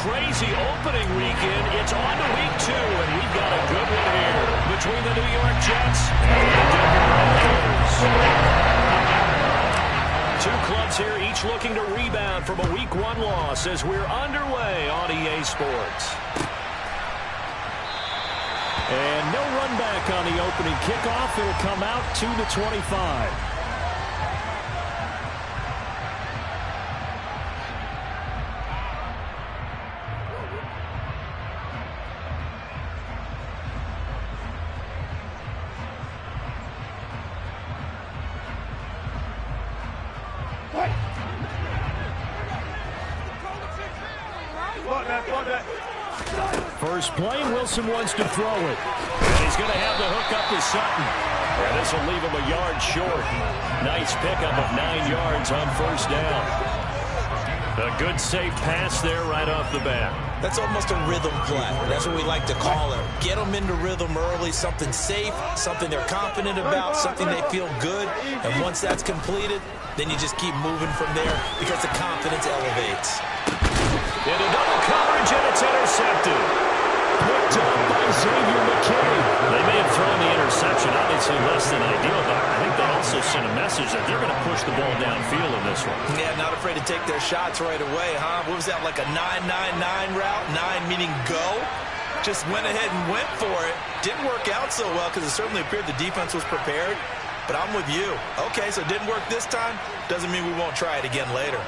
crazy opening weekend. It's on to week 2, and we've got a good one here between the New York Jets and the Denver Broncos. Two clubs here, each looking to rebound from a Week 1 loss as we're underway on EA Sports. And no run back on the opening kickoff. It'll come out to the 25. First play, Wilson wants to throw it. And he's going to have the hook up to Sutton. And this will leave him a yard short. Nice pickup of 9 yards on first down. A good safe pass there right off the bat. That's almost a rhythm play. That's what we like to call it. Get them into rhythm early, something safe, something they're confident about, something they feel good. And once that's completed, then you just keep moving from there because the confidence elevates. Into double coverage, and it's intercepted. Picked up by Xavier McKinney. They may have thrown the interception, obviously less than ideal, but I think they also sent a message that they're going to push the ball downfield in this one. Yeah, not afraid to take their shots right away, huh? What was that, like a 9-9-9 route? 9 meaning go? Just went ahead and went for it. Didn't work out so well because it certainly appeared the defense was prepared. But I'm with you. Okay, so it didn't work this time. Doesn't mean we won't try it again later.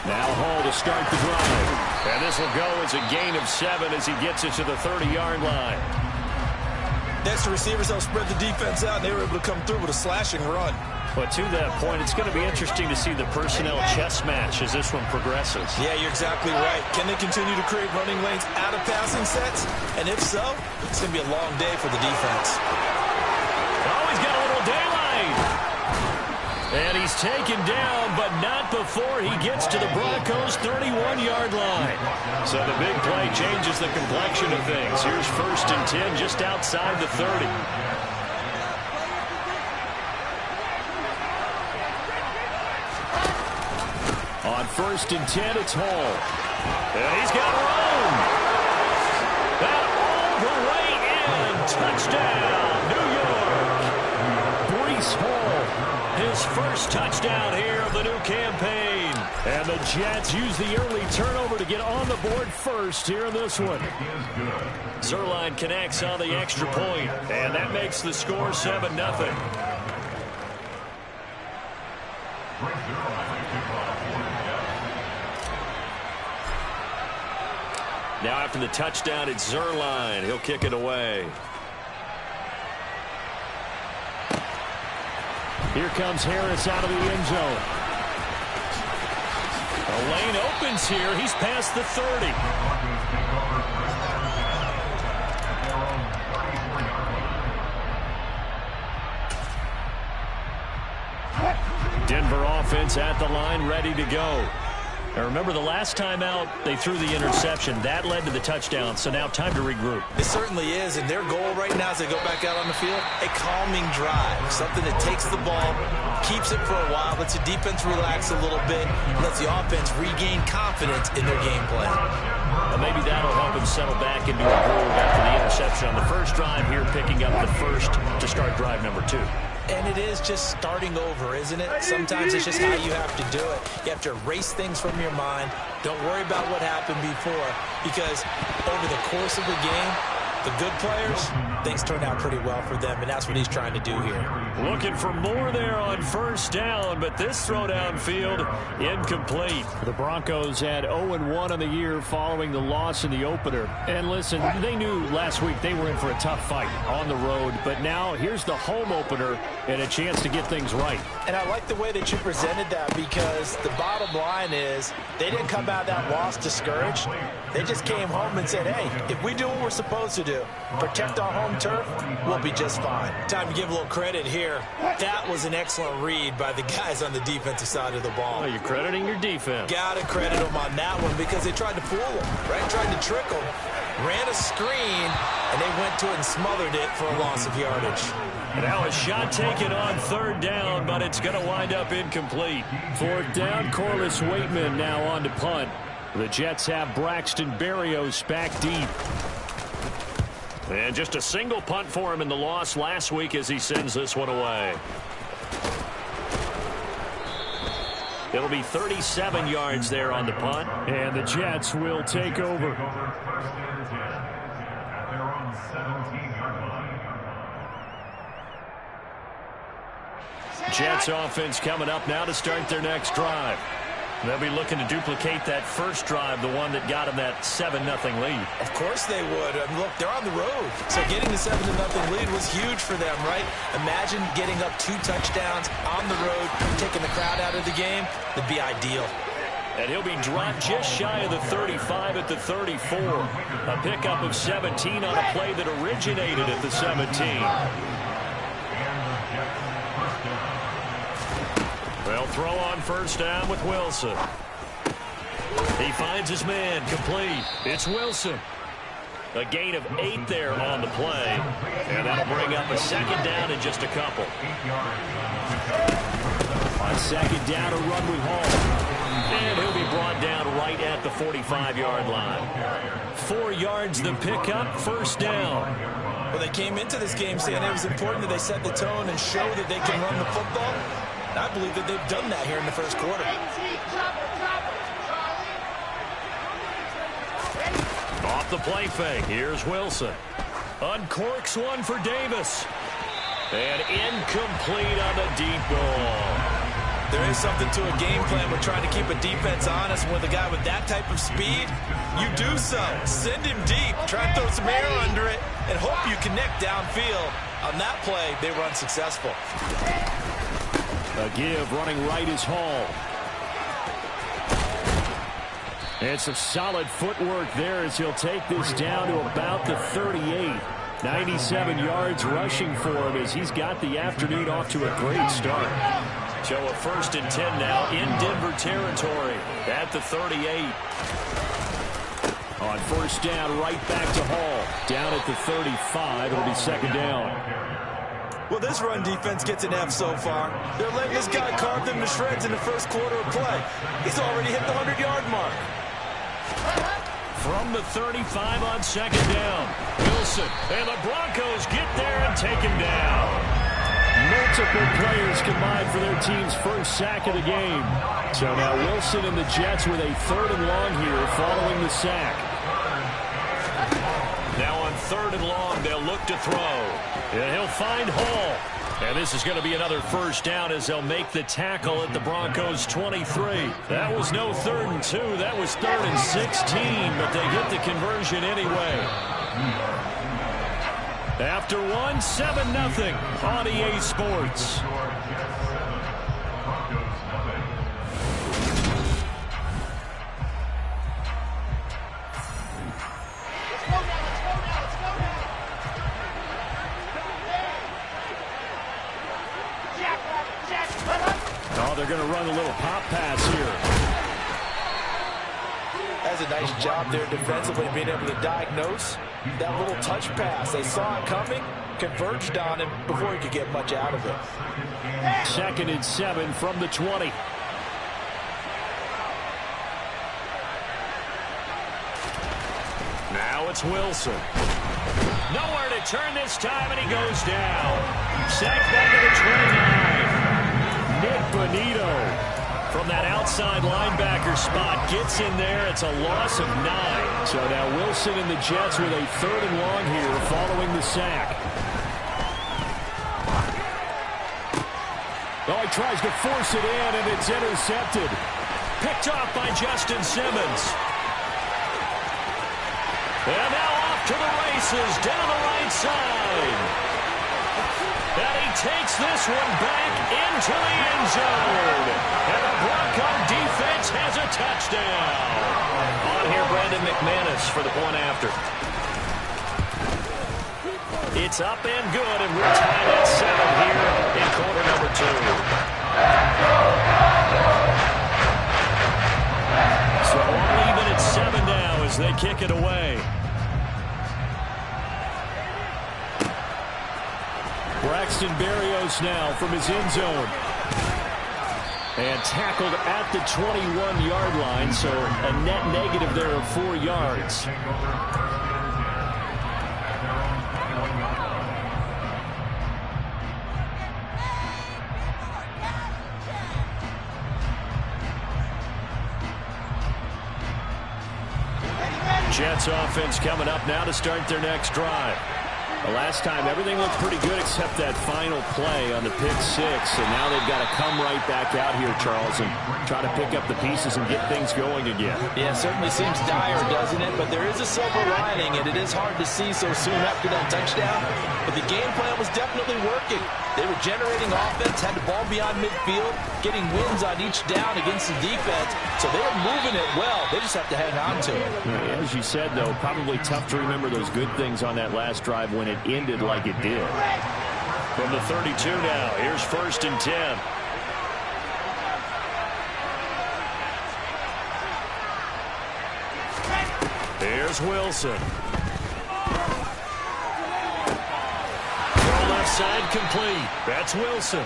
Now Hall to start the drive. And this will go as a gain of 7 as he gets it to the 30-yard line. Next, the receivers help spread the defense out, and they were able to come through with a slashing run. But to that point, it's going to be interesting to see the personnel chess match as this one progresses. Yeah, you're exactly right. Can they continue to create running lanes out of passing sets? And if so, it's going to be a long day for the defense. Oh, he's got a little daylight. And he's taken down, but not before he gets to the Broncos' 31-yard line. So the big play changes the complexion of things. Here's 1st and 10 just outside the 30. On 1st and 10, it's Hall. And he's got room. That all the way in. Touchdown, New York. Breece Hall. His first touchdown here of the new campaign. And the Jets use the early turnover to get on the board first here in this one. Zerline connects on the extra point, and that makes the score 7-0. Now after the touchdown, it's Zerline. He'll kick it away. Here comes Harris out of the end zone. The lane opens here. He's past the 30. Denver offense at the line, ready to go. Now remember, the last time out, they threw the interception. That led to the touchdown, so now time to regroup. It certainly is, and their goal right now as they go back out on the field, a calming drive, something that takes the ball, keeps it for a while, lets the defense relax a little bit, lets the offense regain confidence in their game plan. Well, maybe that'll help him settle back into a groove after the interception on the first drive here, picking up the first to start drive number 2. And it is just starting over, isn't it? Sometimes it's just how you have to do it. You have to erase things from your mind. Don't worry about what happened before, because over the course of the game, the good players, things turned out pretty well for them, and that's what he's trying to do here. Looking for more there on first down, but this throw downfield incomplete. The Broncos had 0-1 on the year following the loss in the opener. And listen, they knew last week they were in for a tough fight on the road, but now here's the home opener and a chance to get things right. And I like the way that you presented that, because the bottom line is they didn't come out of that loss discouraged. They just came home and said, hey, if we do what we're supposed to do, do. Protect our home turf, we'll be just fine. Time to give a little credit here. That was an excellent read by the guys on the defensive side of the ball. Oh, you're crediting your defense. Gotta credit them on that one because they tried to fool them, right? Tried to trick them. Ran a screen, and they went to it and smothered it for a loss of yardage. Now a shot taken on third down, but it's going to wind up incomplete. Fourth down, Corliss Waitman now on to punt. The Jets have Braxton Berrios back deep. And just a single punt for him in the loss last week as he sends this one away. It'll be 37 yards there on the punt. And the Jets will take over. Jets offense coming up now to start their next drive. They'll be looking to duplicate that first drive, the one that got them that 7-0 lead. Of course they would. Look, they're on the road. So getting the 7-0 lead was huge for them, right? Imagine getting up 2 touchdowns on the road, taking the crowd out of the game. That'd be ideal. And he'll be dropped just shy of the 35 at the 34. A pickup of 17 on a play that originated at the 17. They'll throw on first down with Wilson. He finds his man complete. It's Wilson. A gain of 8 there on the play. And that'll bring up a second down in just a couple. On second down, a run with Hall. And he'll be brought down right at the 45-yard line. 4 yards the pickup, first down. Well, they came into this game saying it was important that they set the tone and show that they can run the football. I believe that they've done that here in the first quarter. Off the play fake. Here's Wilson. Uncorks one for Davis. And incomplete on the deep ball. There is something to a game plan with trying to keep a defense honest. With a guy with that type of speed, you do so. Send him deep. Try and throw some air under it and hope you connect downfield. On that play, they were unsuccessful. A give running right is Hall. And some solid footwork there as he'll take this down to about the 38. 97 yards rushing for him as he's got the afternoon off to a great start. So a 1st and 10 now in Denver territory at the 38. On first down, right back to Hall. Down at the 35, it'll be second down. Well, this run defense gets an F so far. They're letting this guy carve them to shreds in the first quarter of play. He's already hit the 100-yard mark. From the 35 on second down, Wilson. And the Broncos get there and take him down. Multiple players combined for their team's first sack of the game. So now Wilson and the Jets with a 3rd and long here following the sack. Now on 3rd and long, they'll look to throw. And he'll find Hall. And this is going to be another first down as they'll make the tackle at the Broncos' 23. That was no 3rd and 2. That was 3rd and 16, but they get the conversion anyway. After one, 7-0 on EA Sports. They're going to run a little pop pass here. That's a nice job there defensively, being able to diagnose that little touch pass. They saw it coming, converged on him before he could get much out of it. 2nd and 7 from the 20. Now it's Wilson. Nowhere to turn this time, and he goes down. Sacked back to the 29. Nick Bonito from that outside linebacker spot gets in there. It's a loss of 9. So now Wilson and the Jets with a 3rd and long here following the sack. Oh, he tries to force it in, and it's intercepted. Picked off by Justin Simmons. And now off to the races down the right side. And he takes this one back into the end zone. And the Bronco defense has a touchdown. On here, Brandon McManus for the point after. It's up and good, and we're tied at 7 here in quarter number 2. So all even at 7 now as they kick it away. Braxton Berrios now from his end zone. And tackled at the 21-yard line, so a net negative there of 4 yards. Jets offense coming up now to start their next drive. The last time, everything looked pretty good except that final play on the pick 6. And now they've got to come right back out here, Charles, and try to pick up the pieces and get things going again. Yeah, certainly seems dire, doesn't it? But there is a silver lining, and it is hard to see so soon after that touchdown. But the game plan was definitely working. They were generating offense, had the ball beyond midfield, getting wins on each down against the defense. So they were moving it well. They just have to hang on to it. Yeah, as you said, though, probably tough to remember those good things on that last drive when it ended like it did. From the 32 now, here's 1st and 10. Here's Wilson. Throw left side complete. That's Wilson.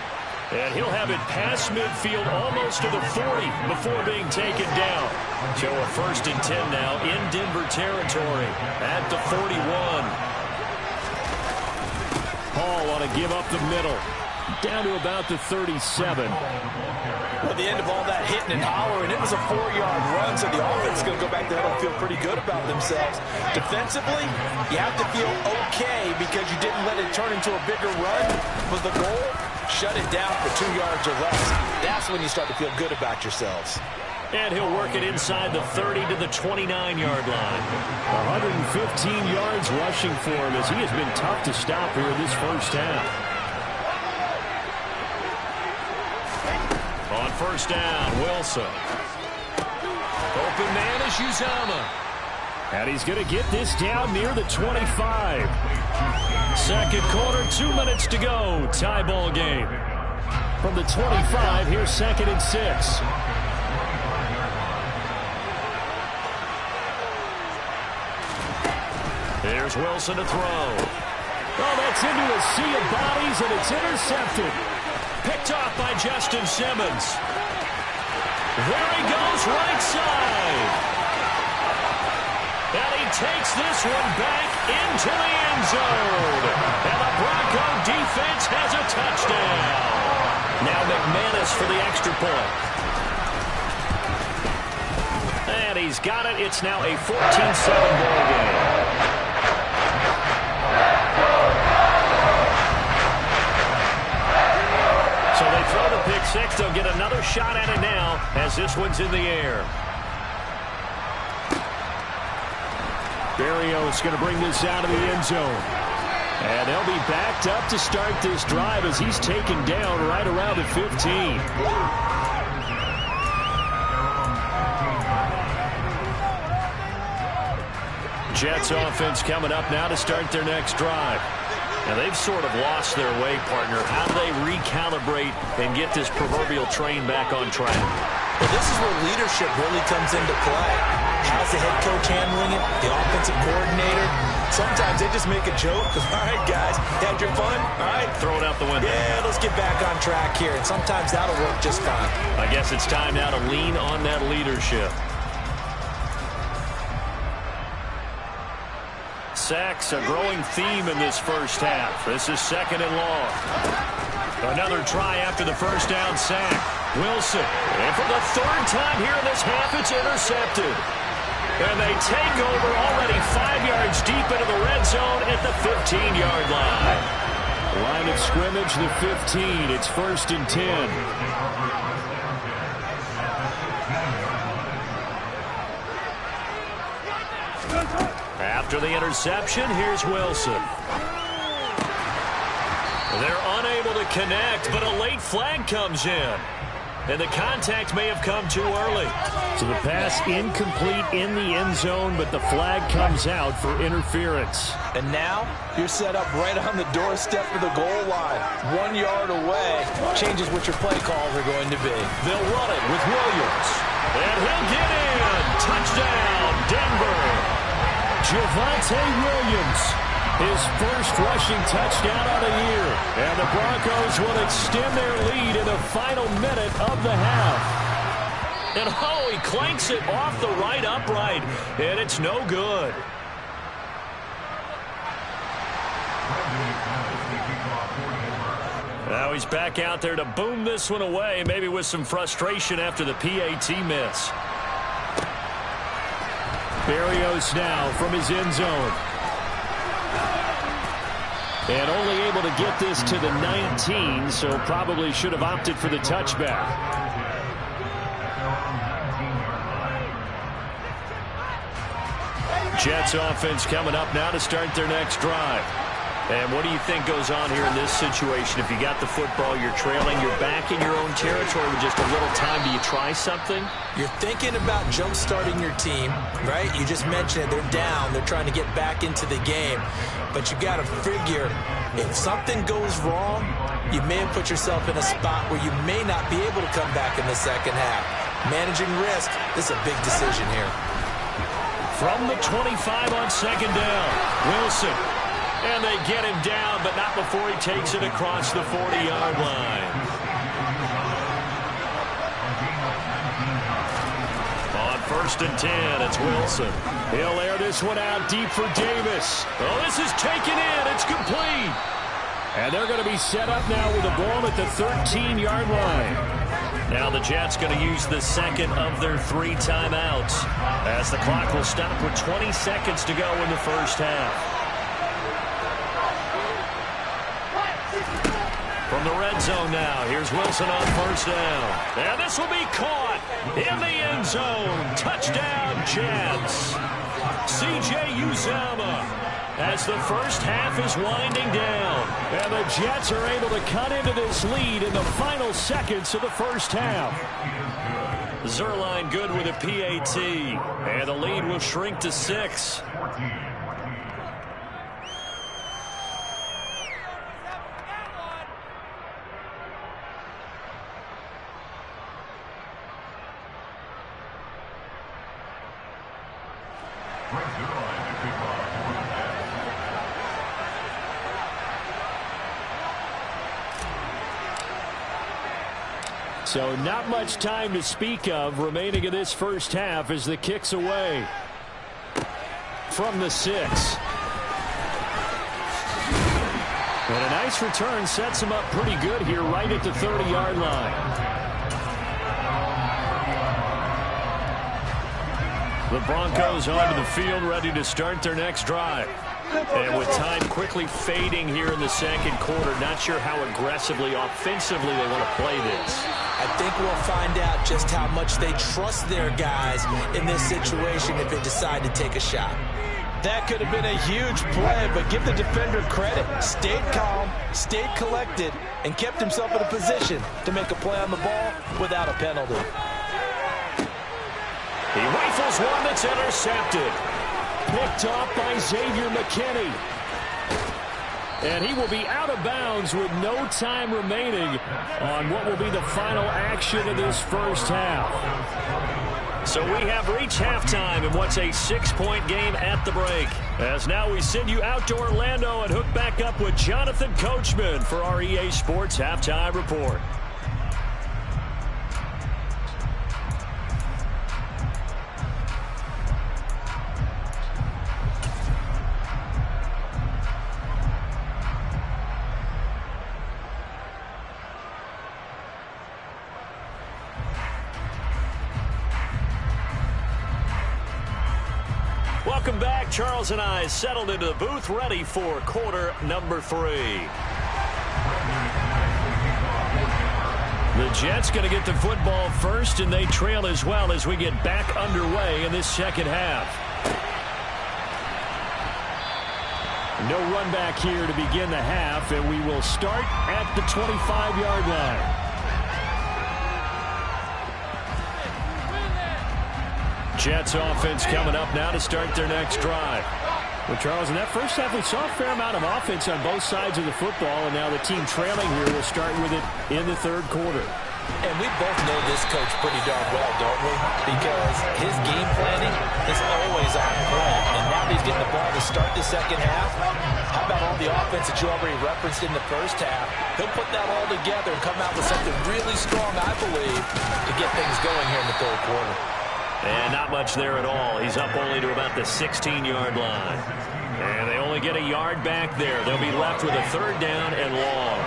And he'll have it past midfield almost to the 40 before being taken down. So a 1st and 10 now in Denver territory at the 41. Hall on a give up the middle. Down to about the 37. At the end of all that hitting and hollering, it was a 4-yard run, so the offense is going to go back there and feel pretty good about themselves. Defensively, you have to feel okay because you didn't let it turn into a bigger run. But the goal, shut it down for 2 yards or less. That's when you start to feel good about yourselves. And he'll work it inside the 30 to the 29-yard line. 115 yards rushing for him as he has been tough to stop here in this first half. On 1st down, Wilson. Open man is Uzama. And he's going to get this down near the 25. Second quarter, 2 minutes to go. Tie ball game. From the 25, here's 2nd and 6. Here's Wilson to throw. Oh, that's into a sea of bodies, and it's intercepted. Picked off by Justin Simmons. There he goes, right side. And he takes this one back into the end zone. And the Bronco defense has a touchdown. Now McManus for the extra point. And he's got it. It's now a 14-7 ball game. So they throw the pick 6. They'll get another shot at it now as this one's in the air. Berrios going to bring this out of the end zone. And they'll be backed up to start this drive as he's taken down right around the 15. Jets offense coming up now to start their next drive. Now, they've sort of lost their way, partner. How do they recalibrate and get this proverbial train back on track? Well, this is where leadership really comes into play. How's the head coach handling it? The offensive coordinator? Sometimes they just make a joke. All right, guys, had your fun? All right. Throw it out the window. Yeah, let's get back on track here. And sometimes that'll work just fine. I guess it's time now to lean on that leadership. Sacks a growing theme in this first half. This is 2nd and long. Another try after the first down sack. Wilson. And for the 3rd time here in this half, it's intercepted. And they take over already 5 yards deep into the red zone at the 15-yard line. Line of scrimmage, the 15. It's 1st and 10. After the interception, here's Wilson. They're unable to connect, but a late flag comes in. and the contact may have come too early. So the pass incomplete in the end zone, but the flag comes out for interference. And now you're set up right on the doorstep of the goal line. 1 yard away changes what your play calls are going to be. They'll run it with Williams. And he'll get in. Touchdown, Denver. Javonte Williams, his first rushing touchdown of the year. And the Broncos will extend their lead in the final minute of the half. And oh, he clanks it off the right upright, and it's no good. Now he's back out there to boom this one away, maybe with some frustration after the PAT miss. Berrios now from his end zone. And only able to get this to the 19, so probably should have opted for the touchback. Jets offense coming up now to start their next drive. And what do you think goes on here in this situation? If you got the football, you're trailing, you're back in your own territory with just a little time. Do you try something? You're thinking about jump-starting your team, right? You just mentioned it. They're down. They're trying to get back into the game. But you got to figure, if something goes wrong, you may have put yourself in a spot where you may not be able to come back in the second half. Managing risk, this is a big decision here. From the 25 on second down, Wilson. And they get him down, but not before he takes it across the 40-yard line. On 1st and 10, it's Wilson. He'll air this one out deep for Davis. Oh, this is taken in. It's complete. And they're going to be set up now with the ball at the 13-yard line. Now the Jets going to use the second of their 3 timeouts, as the clock will stop with 20 seconds to go in the first half. From the red zone now, here's Wilson on 1st down. And this will be caught in the end zone. Touchdown, Jets. C.J. Uzomah as the first half is winding down. And the Jets are able to cut into this lead in the final seconds of the first half. Zerline good with a PAT. And the lead will shrink to 6. So not much time to speak of remaining in this first half as the kick's away from the 6. And a nice return sets him up pretty good here right at the 30-yard line. The Broncos onto the field ready to start their next drive. And with time quickly fading here in the second quarter, not sure how aggressively, offensively they want to play this. I think we'll find out just how much they trust their guys in this situation if they decide to take a shot. That could have been a huge play, but give the defender credit. Stayed calm, stayed collected, and kept himself in a position to make a play on the ball without a penalty. He rifles one that's intercepted. Picked off by Xavier McKinney. And he will be out of bounds with no time remaining on what will be the final action of this first half. So we have reached halftime in what's a 6-point game at the break. As now we send you out to Orlando and hook back up with Jonathan Coachman for our EA Sports Halftime Report. Welcome back. Charles and I settled into the booth ready for quarter number 3. The Jets going to get the football first, and they trail as well as we get back underway in this second half. No run back here to begin the half, and we will start at the 25-yard line. Jets offense coming up now to start their next drive. Well, Charles, in that first half, we saw a fair amount of offense on both sides of the football, and now the team trailing here will start with it in the third quarter. And we both know this coach pretty darn well, don't we? Because his game planning is always on point. And now he's getting the ball to start the second half. How about all the offense that you already referenced in the first half? He'll put that all together and come out with something really strong, I believe, to get things going here in the third quarter. And not much there at all. He's up only to about the 16-yard line. And they only get a yard back there. They'll be left with a third down and long.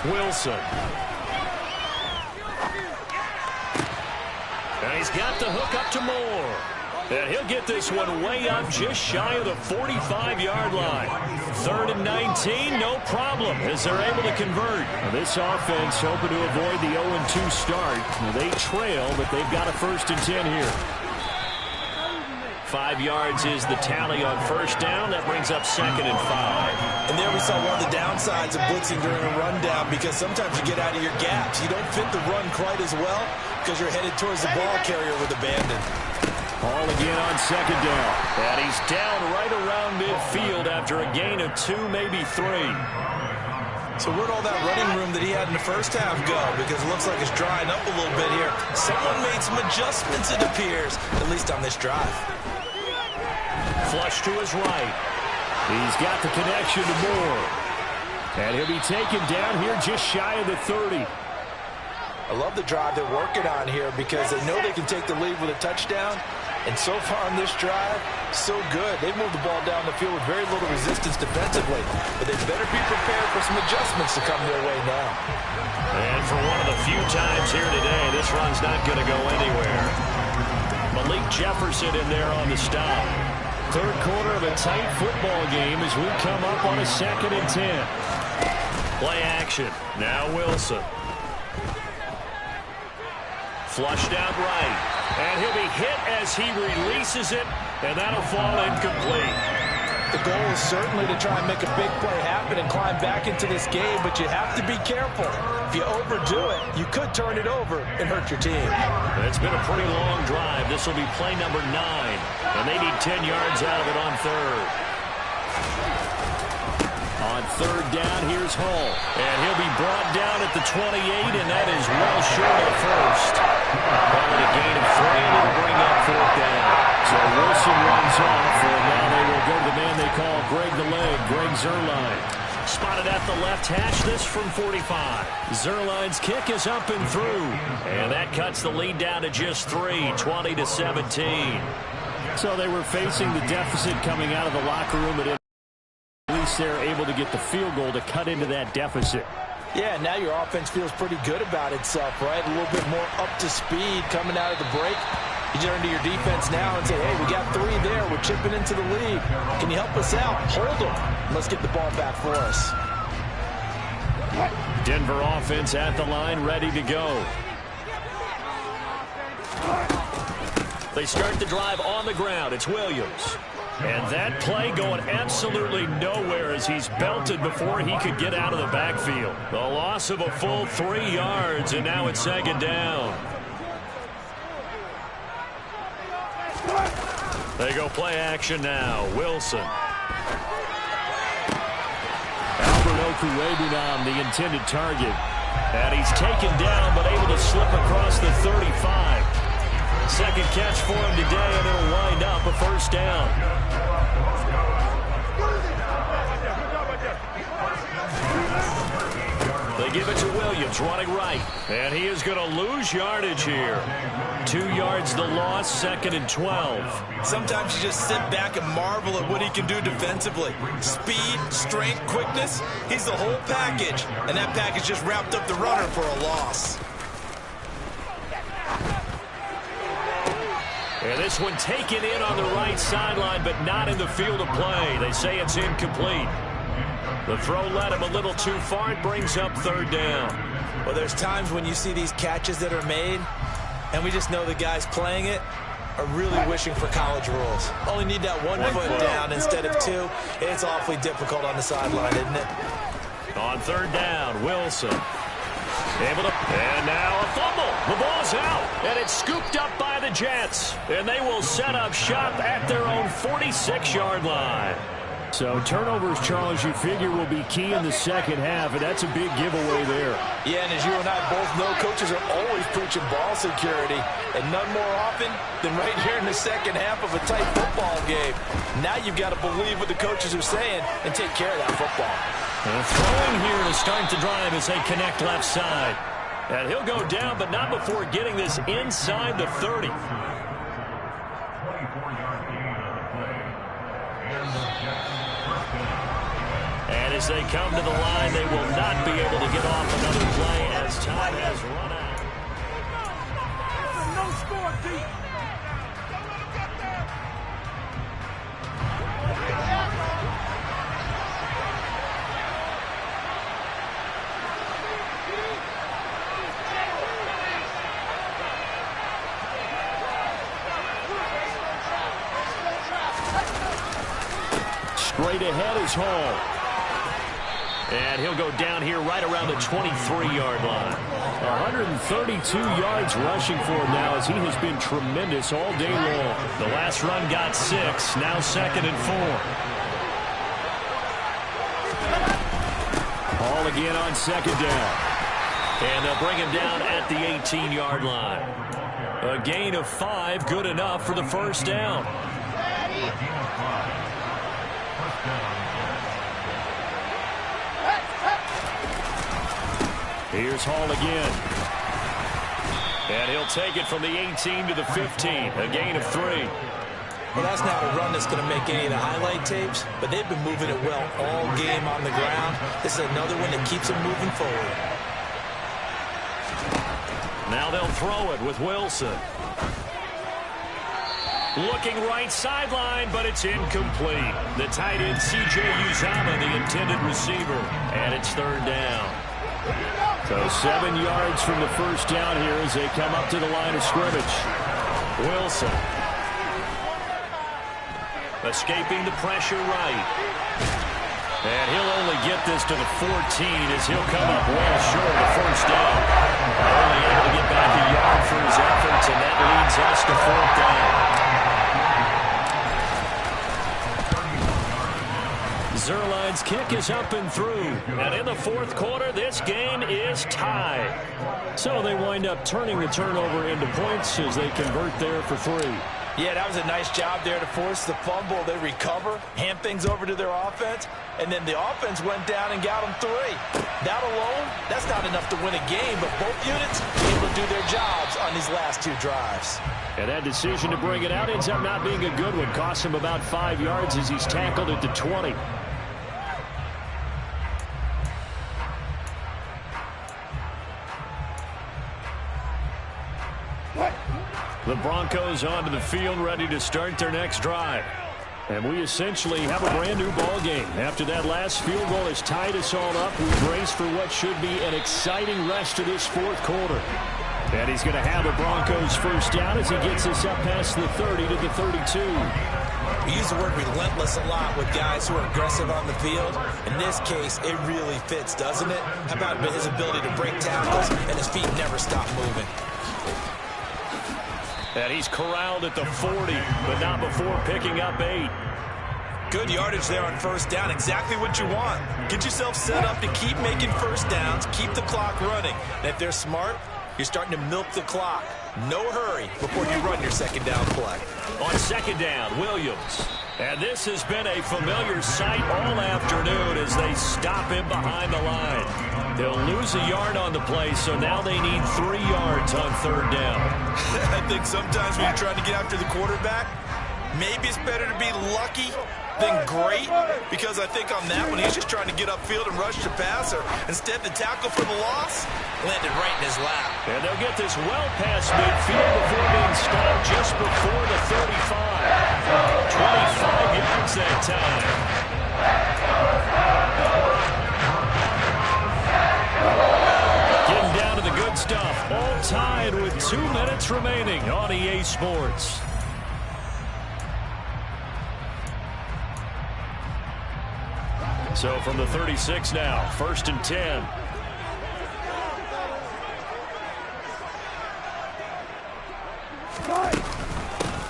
Wilson. And he's got the hook up to Moore. And he'll get this one way up just shy of the 45-yard line. 3rd and 19, no problem, as they're able to convert. Now this offense hoping to avoid the 0-2 start. Now they trail, but they've got a 1st and 10 here. 5 yards is the tally on first down. That brings up 2nd and 5. And there we saw one of the downsides of blitzing during a rundown, because sometimes you get out of your gaps. You don't fit the run quite as well because you're headed towards the ball carrier with abandon. Ball again on 2nd down. And he's down right around midfield after a gain of 2, maybe 3. So where'd all that running room that he had in the first half go? Because it looks like it's drying up a little bit here. Someone made some adjustments, it appears, at least on this drive. Flush to his right. He's got the connection to Moore. And he'll be taken down here just shy of the 30. I love the drive they're working on here because they know they can take the lead with a touchdown. And so far on this drive, so good. They've moved the ball down the field with very little resistance defensively. But they better be prepared for some adjustments to come their way now. And for one of the few times here today, this run's not going to go anywhere. Malik Jefferson in there on the stop. Third quarter of a tight football game as we come up on a 2nd and 10. Play action. Now Wilson. Flushed out right. And he'll be hit as he releases it, and that'll fall incomplete. The goal is certainly to try and make a big play happen and climb back into this game, but you have to be careful. If you overdo it, you could turn it over and hurt your team. It's been a pretty long drive. This will be play number 9, and they need 10 yards out of it on 3rd. On 3rd down, here's Hull. And he'll be brought down at the 28, and that is well short of 1st. Calling a gain of 3, and it'll bring up 4th down. So Wilson runs off, and now they will go to the man they call Greg the Leg, Greg Zuerlein. Spotted at the left hash, this from 45. Zuerlein's kick is up and through. And that cuts the lead down to just 3, 20-17. So they were facing the deficit coming out of the locker room, at least they're able to get the field goal to cut into that deficit. Yeah, now your offense feels pretty good about itself, right? A little bit more up to speed coming out of the break. You turn to your defense now and say, hey, we got 3 there. We're chipping into the lead. Can you help us out? Hold them. Let's get the ball back for us. Denver offense at the line, ready to go. They start the drive on the ground. It's Williams. And that play going absolutely nowhere as he's belted before he could get out of the backfield. The loss of a full 3 yards, and now it's 2nd down. They go play action now. Wilson. Albert Okwuegbunam, the intended target. And he's taken down, but able to slip across the 35. Second catch for him today, and it'll wind up a 1st down. They give it to Williams, running right. And he is going to lose yardage here. 2 yards the loss, 2nd and 12. Sometimes you just sit back and marvel at what he can do defensively. Speed, strength, quickness, he's the whole package. And that package just wrapped up the runner for a loss. And this one taken in on the right sideline, but not in the field of play. They say it's incomplete. The throw led him a little too far. It brings up 3rd down. Well, there's times when you see these catches that are made, and we just know the guys playing it are really wishing for college rules. Only need that 1 foot down instead of 2. It's awfully difficult on the sideline, isn't it? On 3rd down, Wilson. Able to, and now a fumble. The ball It's scooped up by the Jets, and they will set up shop at their own 46-yard line. So turnovers, Charles, you figure will be key in the second half, and that's a big giveaway there. Yeah, and as you and I both know, coaches are always preaching ball security, and none more often than right here in the second half of a tight football game. Now you've got to believe what the coaches are saying and take care of that football. And throwing here to start the drive as they connect left side. And he'll go down, but not before getting this inside the 30. And as they come to the line, they will not be able to get off another play as time has run out. No score, deep. Straight ahead is Hall. And he'll go down here right around the 23-yard line. 132 yards rushing for him now as he has been tremendous all day long. The last run got 6, now 2nd and 4. Hall again on 2nd down. And they'll bring him down at the 18-yard line. A gain of 5, good enough for the first down. Here's Hall again. And he'll take it from the 18 to the 15. A gain of 3. Well, that's not a run that's going to make any of the highlight tapes, but they've been moving it well all game on the ground. This is another one that keeps them moving forward. Now they'll throw it with Wilson. Looking right sideline, but it's incomplete. The tight end, C.J. Uzama, the intended receiver. And it's 3rd down. So 7 yards from the first down here as they come up to the line of scrimmage. Wilson. Escaping the pressure right. And he'll only get this to the 14 as he'll come up well short of the first down. Only able to get back a yard for his efforts, and that leads us to 4th down. Zerline's kick is up and through. And in the 4th quarter, this game is tied. So they wind up turning the turnover into points as they convert there for 3. Yeah, that was a nice job there to force the fumble. They recover, hand things over to their offense, and then the offense went down and got them 3. That alone, that's not enough to win a game, but both units able to do their jobs on these last 2 drives. And that decision to bring it out ends up not being a good one. Costs him about 5 yards as he's tackled at the 20. The Broncos onto the field ready to start their next drive. And we essentially have a brand new ball game. After that last field goal has tied us all up, we brace for what should be an exciting rest of this 4th quarter. And he's going to have the Broncos first down as he gets us up past the 30 to the 32. We use the word relentless a lot with guys who are aggressive on the field. In this case, it really fits, doesn't it? How about his ability to break tackles and his feet never stop moving? And he's corralled at the 40, but not before picking up 8. Good yardage there on first down. Exactly what you want. Get yourself set up to keep making first downs, keep the clock running. And if they're smart, you're starting to milk the clock. No hurry before you run your second down play. On second down, Williams. And this has been a familiar sight all afternoon as they stop him behind the line. They'll lose a yard on the play, so now they need 3 yards on 3rd down. I think sometimes when you're trying to get after the quarterback, maybe it's better to be lucky than great, because I think on that one he's just trying to get upfield and rush the passer. Instead, the tackle for the loss landed right in his lap. And they'll get this well past midfield before being stopped just before the 35. 25 yards that time. Getting down to the good stuff. All tied with 2 minutes remaining on EA Sports. So from the 36 now, 1st and 10.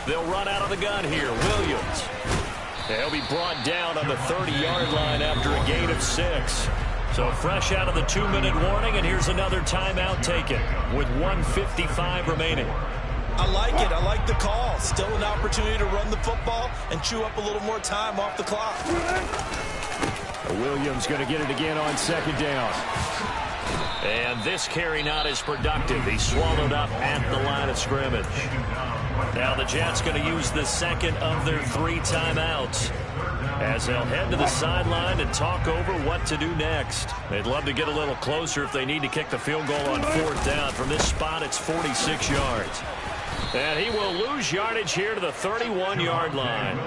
They'll run out of the gun here. Williams. He'll be brought down on the 30-yard line after a gain of 6. So fresh out of the 2-minute warning, and here's another timeout taken with 1:55 remaining. I like it. I like the call. Still an opportunity to run the football and chew up a little more time off the clock. Williams going to get it again on 2nd down. And this carry not as productive. He's swallowed up at the line of scrimmage. Now the Jets going to use the second of their 3 timeouts as they'll head to the sideline and talk over what to do next. They'd love to get a little closer if they need to kick the field goal on 4th down. From this spot, it's 46 yards. And he will lose yardage here to the 31-yard line.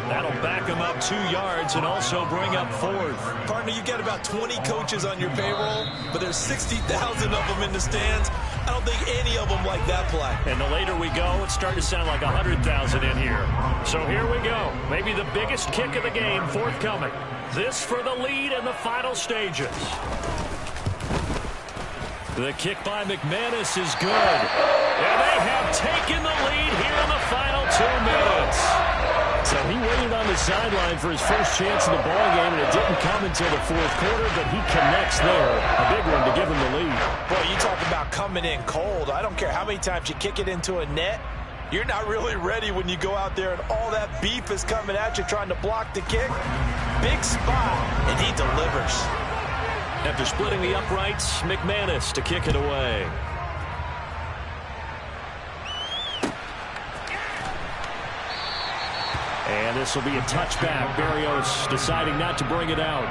That'll back him up 2 yards and also bring up 4th. Partner, you got about 20 coaches on your payroll, but there's 60,000 of them in the stands. I don't think any of them like that play. And the later we go, it's starting to sound like 100,000 in here. So here we go. Maybe the biggest kick of the game forthcoming. This for the lead in the final stages. The kick by McManus is good. And they have taken the lead here in the final 2 minutes. So he waited on the sideline for his first chance in the ballgame, and it didn't come until the 4th quarter, but he connects there. A big one to give him the lead. Boy, you talk about coming in cold. I don't care how many times you kick it into a net. You're not really ready when you go out there and all that beef is coming at you trying to block the kick. Big spot, and he delivers. After splitting the uprights, McManus to kick it away. And this will be a touchback. Berrios deciding not to bring it out.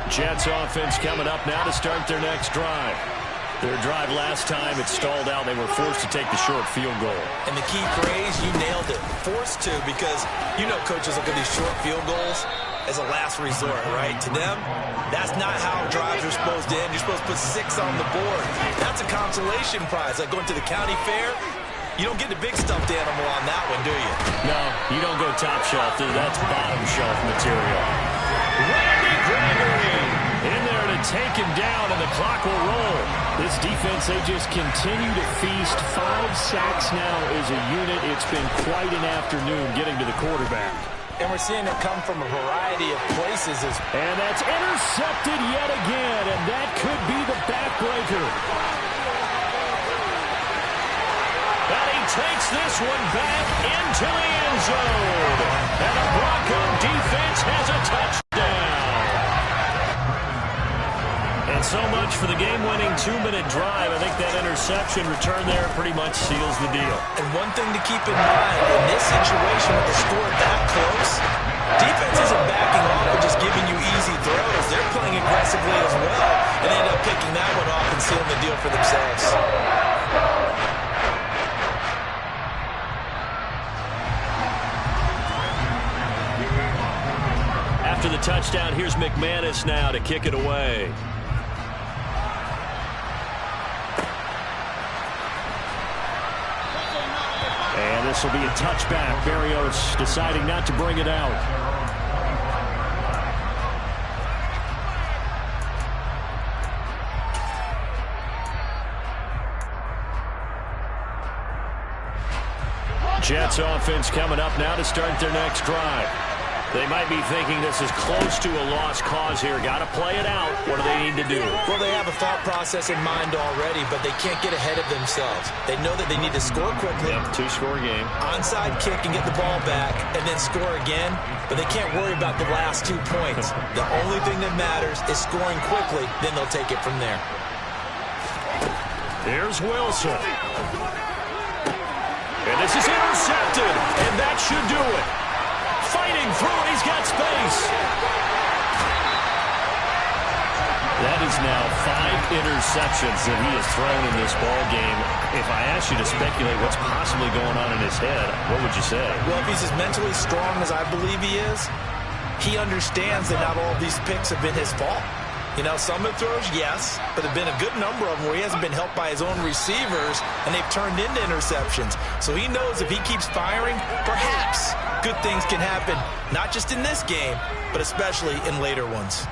Jets offense coming up now to start their next drive. Their drive last time, it stalled out. They were forced to take the short field goal. And the key phrase, you nailed it. Forced to, because you know coaches look at these short field goals as a last resort, right? To them, that's not how drives are supposed to end. You're supposed to put 6 on the board. That's a consolation prize. Like going to the county fair, you don't get the big stuffed animal on that one, do you? No, you don't go top shelf. That's bottom shelf material. Randy Gregory in there to take him down, and the clock will roll. This defense, they just continue to feast. 5 sacks now as a unit. It's been quite an afternoon getting to the quarterback. And we're seeing it come from a variety of places. And that's intercepted yet again, and that could be the backbreaker. And he takes this one back into the end zone. And the Bronco defense has a touchdown. And so much for the game-winning 2-minute drive. I think that interception return there pretty much seals the deal. And one thing to keep in mind, in this situation with the score that close, defense isn't backing off and just giving you easy throws. They're playing aggressively as well and end up picking that one off and sealing the deal for themselves. After the touchdown, here's McManus now to kick it away. And this will be a touchback. Berrios deciding not to bring it out. Jets offense coming up now to start their next drive. They might be thinking this is close to a lost cause here. Got to play it out. What do they need to do? Well, they have a thought process in mind already, but they can't get ahead of themselves. They know that they need to score quickly. Yep, 2-score game. Onside kick and get the ball back and then score again, but they can't worry about the last 2 points. The only thing that matters is scoring quickly, then they'll take it from there. Here's Wilson. And this is intercepted, and that should do it. Fighting through it, he's got space. That is now 5 interceptions that he has thrown in this ball game. If I asked you to speculate what's possibly going on in his head, what would you say? Well, if he's as mentally strong as I believe he is, he understands that not all of these picks have been his fault. You know, some of the throws, yes, but there have been a good number of them where he hasn't been helped by his own receivers, and they've turned into interceptions. So he knows if he keeps firing, perhaps good things can happen, not just in this game, but especially in later ones.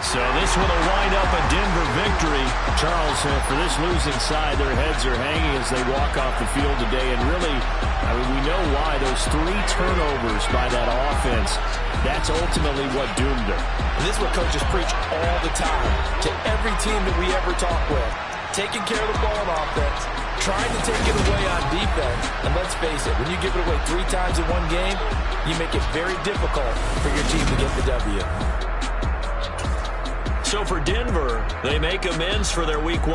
So this one will wind up a Denver victory. Charles, for this losing side, their heads are hanging as they walk off the field today. And really, I mean, we know why. Those 3 turnovers by that offense, that's ultimately what doomed them. And this is what coaches preach all the time to every team that we ever talk with. Taking care of the ball on offense, trying to take it away on defense. And let's face it, when you give it away 3 times in one game, you make it very difficult for your team to get the W. So for Denver, they make amends for their Week 1.